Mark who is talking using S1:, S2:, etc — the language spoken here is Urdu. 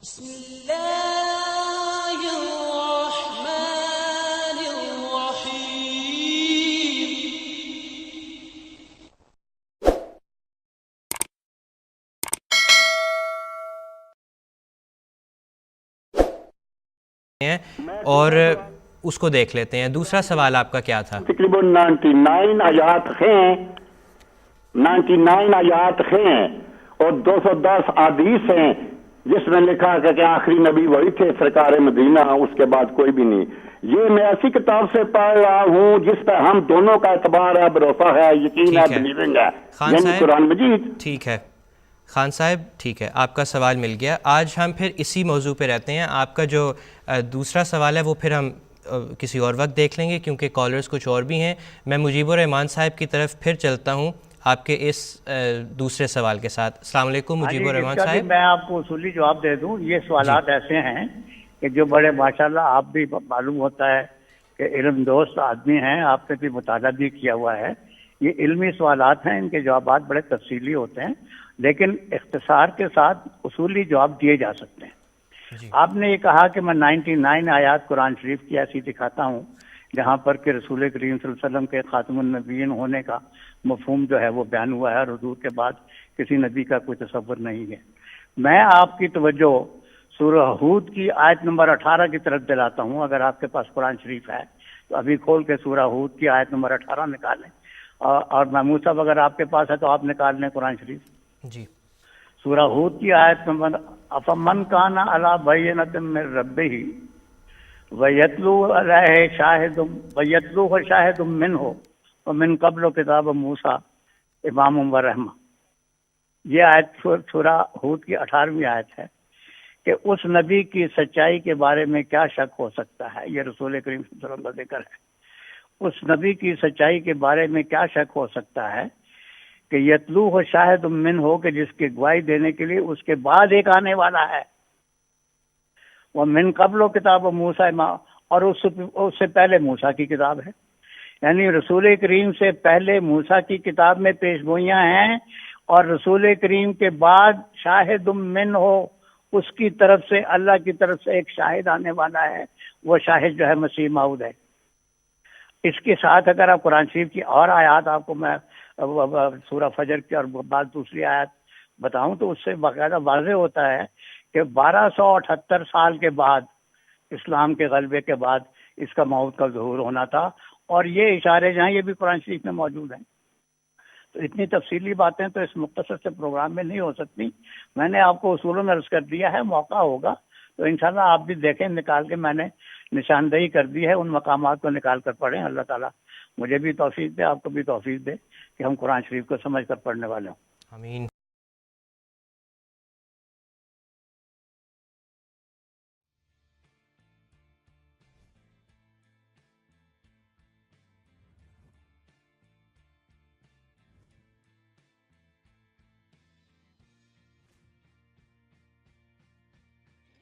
S1: بسم اللہ الرحمن الرحیم۔
S2: اور اس کو دیکھ لیتے ہیں۔ دوسرا سوال آپ کا کیا تھا؟
S3: تقریباً 99 آیات ہیں اور 210 حدیث ہیں جس میں لکھا ہے کہ آخری نبی وہی تھے سرکار مدینہ، اس کے بعد کوئی بھی نہیں۔ یہ میں ایسی کتاب سے پڑھ رہا ہوں جس پہ ہم دونوں کا اعتبار ہے، بھروسہ ہے، یقین ہے، بلیونگ ہے، یعنی قرآن مجید۔
S2: ٹھیک ہے خان صاحب، ٹھیک ہے، آپ کا سوال مل گیا۔ آج ہم پھر اسی موضوع پہ رہتے ہیں۔ آپ کا جو دوسرا سوال ہے وہ پھر ہم کسی اور وقت دیکھ لیں گے کیونکہ کالرز کچھ اور بھی ہیں۔ میں مجیب الرحمان صاحب کی طرف پھر چلتا ہوں آپ کے اس دوسرے سوال کے ساتھ۔ السلام علیکم مجیب الرحمان صاحب۔
S4: میں آپ کو اصولی جواب دے دوں۔ یہ سوالات ایسے ہیں کہ جو بڑے ماشاءاللہ آپ بھی معلوم ہوتا ہے کہ علم دوست آدمی ہیں، آپ نے بھی مطالعہ بھی کیا ہوا ہے۔ یہ علمی سوالات ہیں، ان کے جوابات بڑے تفصیلی ہوتے ہیں لیکن اختصار کے ساتھ اصولی جواب دیے جا سکتے ہیں۔ آپ نے یہ کہا کہ میں 99 آیات قرآن شریف کی ایسی دکھاتا ہوں جہاں پر کہ رسول کریم صلی اللہ علیہ وسلم کے خاتم النبیین ہونے کا مفہوم جو ہے وہ بیان ہوا ہے اور حضور کے بعد کسی نبی کا کوئی تصور نہیں ہے۔ میں آپ کی توجہ سورہ ہود کی آیت نمبر 18 کی طرف دلاتا ہوں۔ اگر آپ کے پاس قرآن شریف ہے تو ابھی کھول کے سورہ ہود کی آیت نمبر 18 نکالیں، اور محمود صاحب اگر آپ کے پاس ہے تو آپ نکال لیں قرآن شریف۔
S2: جی،
S4: سورہ ہود کی آیت نمبر افمن کان علی بینۃ من ربہ ویتلوہ شاہد منہ ومن قبل کتاب موسیٰ امام و رحمہ۔ یہ آیت سورہ ہود کی 18ویں آیت ہے کہ اس نبی کی سچائی کے بارے میں کیا شک ہو سکتا ہے۔ یہ رسول کریم صلی اللہ علیہ وسلم کا ذکر ہے۔ اس نبی کی سچائی کے بارے میں کیا شک ہو سکتا ہے کہ یتلوہ شاہد من ہو، کہ جس کی گواہی دینے کے لیے اس کے بعد ایک آنے والا ہے۔ وہ من قبل کتاب موسیٰ، اور اس سے پہلے موسیٰ کی کتاب ہے، یعنی رسول کریم سے پہلے موسیٰ کی کتاب میں پیش گوئیاں ہیں، اور رسول کریم کے بعد شاہد من ہو، اس کی طرف سے، اللہ کی طرف سے ایک شاہد آنے والا ہے۔ وہ شاہد جو ہے مسیح موعود ہے۔ اس کے ساتھ اگر آپ قرآن شریف کی اور آیات آپ کو میں سورہ فجر کی اور بعد دوسری آیت بتاؤں تو اس سے باقاعدہ واضح ہوتا ہے کہ 1278 سال کے بعد، اسلام کے غلبے کے بعد، اس کا موت کا ظہور ہونا تھا، اور یہ اشارے جو ہیں یہ بھی قرآن شریف میں موجود ہیں۔ تو اتنی تفصیلی باتیں تو اس مختصر سے پروگرام میں نہیں ہو سکتی۔ میں نے آپ کو اصولوں میں عرض کر دیا ہے، موقع ہوگا تو انشاءاللہ آپ بھی دیکھیں، نکال کے میں نے نشاندہی کر دی ہے، ان مقامات کو نکال کر پڑھیں۔ اللہ تعالیٰ مجھے بھی توفیق دے، آپ کو بھی توفیق دے کہ ہم قرآن شریف کو سمجھ کر پڑھنے والے ہوں۔
S2: آمین۔